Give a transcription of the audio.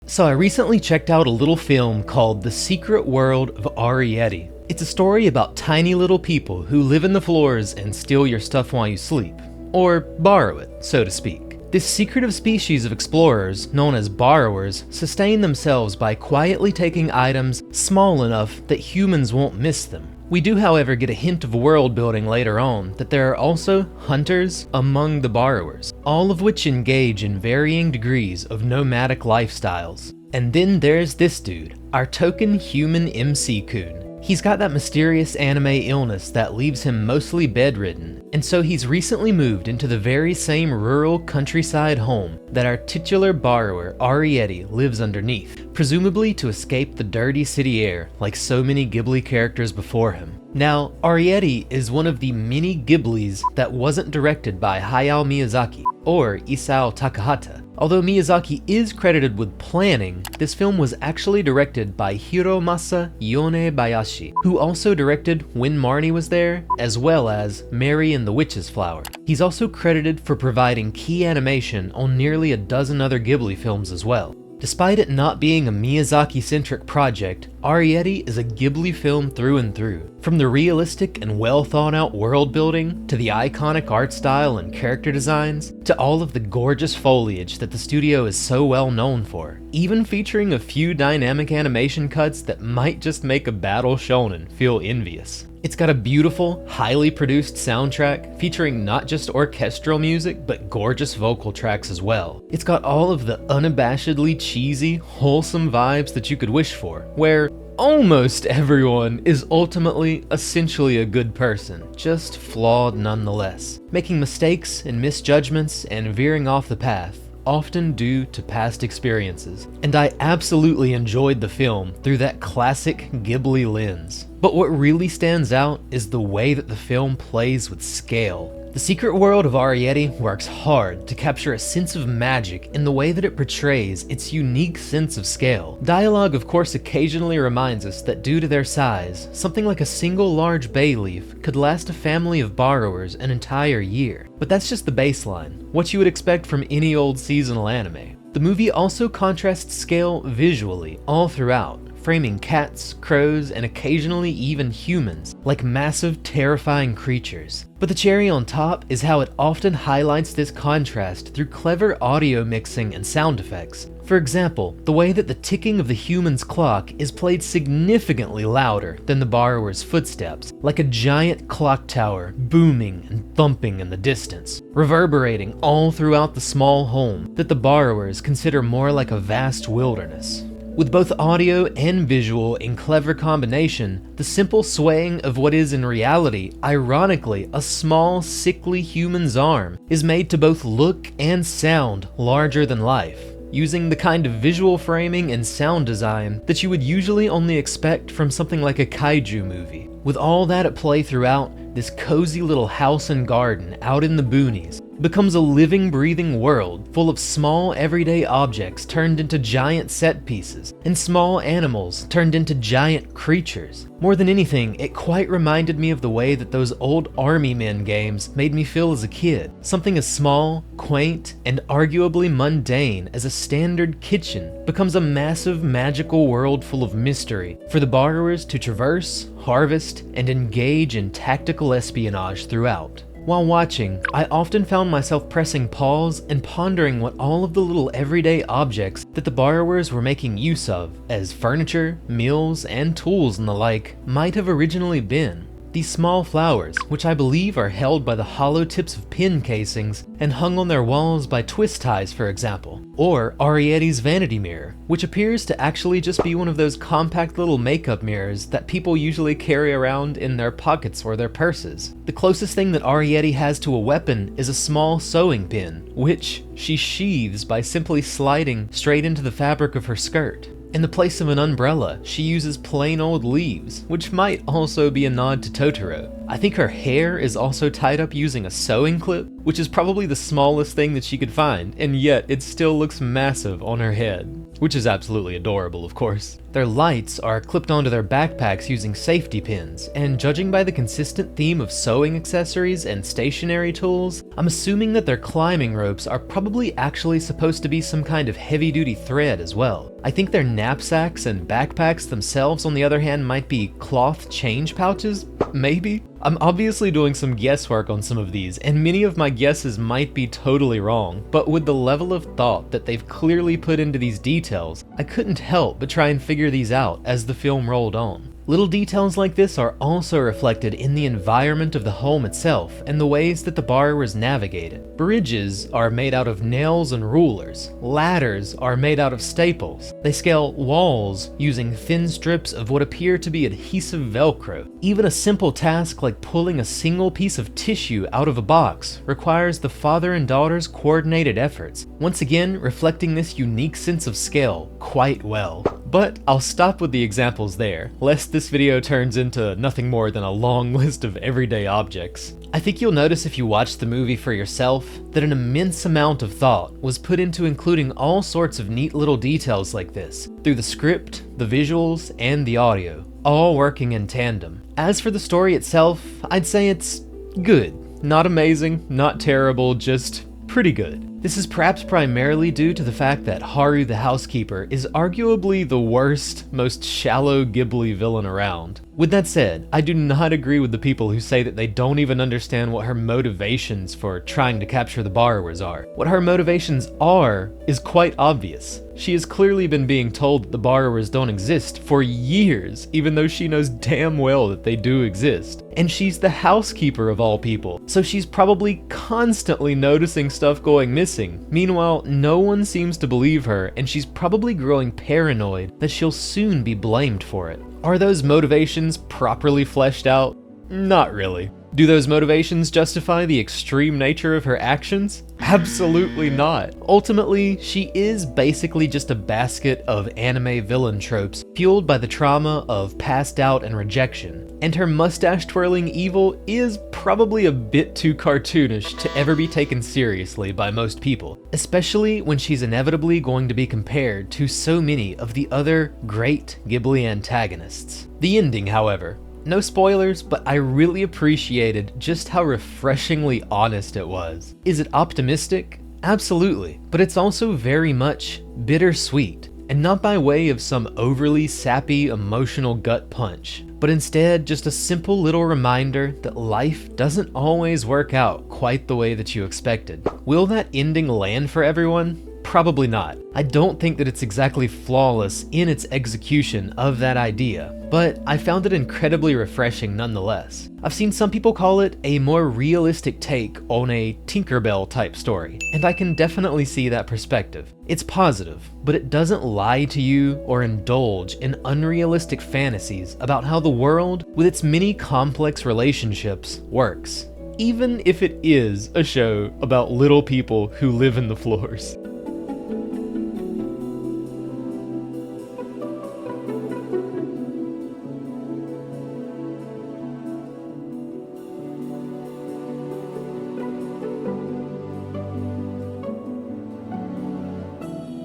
So I recently checked out a little film called The Secret World of Arrietty. It's a story about tiny little people who live in the floors and steal your stuff while you sleep. Or borrow it, so to speak. This secretive species of explorers, known as borrowers, sustain themselves by quietly taking items small enough that humans won't miss them. We do, however, get a hint of world building later on that there are also hunters among the borrowers, all of which engage in varying degrees of nomadic lifestyles. And then there's this dude, our token human MC-kun. He's got that mysterious anime illness that leaves him mostly bedridden, and so he's recently moved into the very same rural countryside home that our titular borrower Arrietty lives underneath, presumably to escape the dirty city air like so many Ghibli characters before him. Now, Arrietty is one of the many Ghiblis that wasn't directed by Hayao Miyazaki or Isao Takahata. Although Miyazaki is credited with planning, this film was actually directed by Hiromasa Yonebayashi, who also directed When Marnie Was There, as well as Mary and the Witch's Flower. He's also credited for providing key animation on nearly a dozen other Ghibli films as well. Despite it not being a Miyazaki-centric project, Arrietty is a Ghibli film through and through. From the realistic and well-thought-out world building, to the iconic art style and character designs, to all of the gorgeous foliage that the studio is so well known for, even featuring a few dynamic animation cuts that might just make a battle shonen feel envious. It's got a beautiful, highly produced soundtrack featuring not just orchestral music, but gorgeous vocal tracks as well. It's got all of the unabashedly cheesy, wholesome vibes that you could wish for, where almost everyone is ultimately essentially a good person, just flawed nonetheless, making mistakes and misjudgments and veering off the path, often due to past experiences. And I absolutely enjoyed the film through that classic Ghibli lens. But what really stands out is the way that the film plays with scale. The Secret World of Arrietty works hard to capture a sense of magic in the way that it portrays its unique sense of scale. Dialogue, of course, occasionally reminds us that due to their size, something like a single large bay leaf could last a family of borrowers an entire year. But that's just the baseline, what you would expect from any old seasonal anime. The movie also contrasts scale visually all throughout, framing cats, crows, and occasionally even humans like massive, terrifying creatures. But the cherry on top is how it often highlights this contrast through clever audio mixing and sound effects. For example, the way that the ticking of the human's clock is played significantly louder than the borrower's footsteps, like a giant clock tower booming and thumping in the distance, reverberating all throughout the small home that the borrowers consider more like a vast wilderness. With both audio and visual in clever combination, the simple swaying of what is in reality, ironically, a small, sickly human's arm is made to both look and sound larger than life, using the kind of visual framing and sound design that you would usually only expect from something like a kaiju movie. With all that at play throughout, this cozy little house and garden out in the boonies becomes a living, breathing world full of small, everyday objects turned into giant set pieces, and small animals turned into giant creatures. More than anything, it quite reminded me of the way that those old Army Men games made me feel as a kid. Something as small, quaint, and arguably mundane as a standard kitchen becomes a massive, magical world full of mystery for the borrowers to traverse, harvest, and engage in tactical espionage throughout. While watching, I often found myself pressing pause and pondering what all of the little everyday objects that the borrowers were making use of, as furniture, meals, and tools and the like, might have originally been. These small flowers, which I believe are held by the hollow tips of pin casings and hung on their walls by twist ties, for example. Or Arrietty's vanity mirror, which appears to actually just be one of those compact little makeup mirrors that people usually carry around in their pockets or their purses. The closest thing that Arrietty has to a weapon is a small sewing pin, which she sheathes by simply sliding straight into the fabric of her skirt. In the place of an umbrella, she uses plain old leaves, which might also be a nod to Totoro. I think her hair is also tied up using a sewing clip, which is probably the smallest thing that she could find, and yet it still looks massive on her head. which is absolutely adorable, of course. Their lights are clipped onto their backpacks using safety pins, and judging by the consistent theme of sewing accessories and stationary tools, I'm assuming that their climbing ropes are probably actually supposed to be some kind of heavy-duty thread as well. I think their knapsacks and backpacks themselves, on the other hand, might be cloth change pouches, maybe? I'm obviously doing some guesswork on some of these, and many of my guesses might be totally wrong, but with the level of thought that they've clearly put into these details, I couldn't help but try and figure these out as the film rolled on. Little details like this are also reflected in the environment of the home itself and the ways that the borrowers navigate it. Bridges are made out of nails and rulers. Ladders are made out of staples. They scale walls using thin strips of what appear to be adhesive Velcro. Even a simple task like pulling a single piece of tissue out of a box requires the father and daughter's coordinated efforts, once again reflecting this unique sense of scale quite well. But I'll stop with the examples there, lest this video turns into nothing more than a long list of everyday objects. I think you'll notice if you watch the movie for yourself that an immense amount of thought was put into including all sorts of neat little details like this, through the script, the visuals, and the audio, all working in tandem. As for the story itself, I'd say it's good. Not amazing, not terrible, just pretty good. This is perhaps primarily due to the fact that Haru the housekeeper is arguably the worst, most shallow Ghibli villain around. With that said, I do not agree with the people who say that they don't even understand what her motivations for trying to capture the borrowers are. What her motivations are is quite obvious. She has clearly been being told that the borrowers don't exist for years, even though she knows damn well that they do exist. And she's the housekeeper of all people, so she's probably constantly noticing stuff going missing. Meanwhile, no one seems to believe her, and she's probably growing paranoid that she'll soon be blamed for it. Are those motivations properly fleshed out? Not really. Do those motivations justify the extreme nature of her actions? Absolutely not. Ultimately, she is basically just a basket of anime villain tropes fueled by the trauma of past doubt and rejection. And her mustache-twirling evil is probably a bit too cartoonish to ever be taken seriously by most people, especially when she's inevitably going to be compared to so many of the other great Ghibli antagonists. The ending, however, no spoilers, but I really appreciated just how refreshingly honest it was. Is it optimistic? Absolutely, but it's also very much bittersweet, and not by way of some overly sappy emotional gut punch, but instead just a simple little reminder that life doesn't always work out quite the way that you expected. Will that ending land for everyone? Probably not. I don't think that it's exactly flawless in its execution of that idea, but I found it incredibly refreshing nonetheless. I've seen some people call it a more realistic take on a Tinkerbell type story, and I can definitely see that perspective. It's positive, but it doesn't lie to you or indulge in unrealistic fantasies about how the world, with its many complex relationships, works. Even if it is a show about little people who live in the floors.